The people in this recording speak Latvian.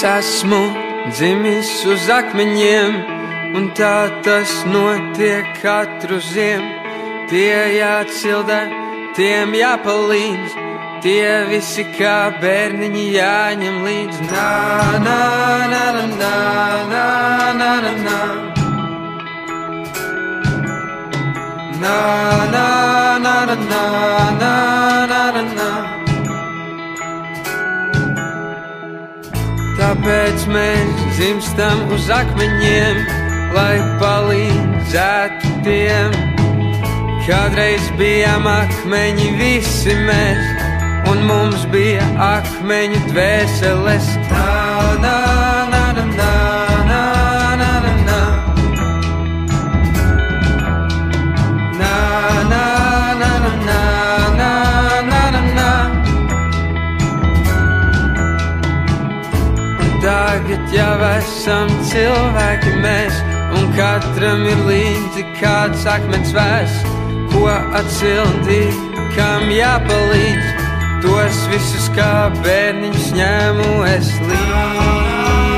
esmu dzimis uz akmeņiem, un tā tas notiek katru ziemu. Tie jācilda, tiem jāpalīdz, tie visi kā bērniņi jāņem līdz. Na, na, na, na, na, na, na, na, na. Na, na, na, na, na, na, na, na, na. Tāpēc mēs dzimstam uz akmeņiem, lai palīdzētu tiem. Kādreiz bijām akmeņi visi mēs, un mums bija akmeņu dvēseles. Na, na, na, na, na, na, na, na, na. Na, na, na, na, na, na, na, na, na. Un tagad jau esam cilvēki mēs, un katram ir līdzi kāds akmens vēsts, ko atsildīt, kam jāpalīdz. Tos visus kā bērniņus ņēmu es līdzi.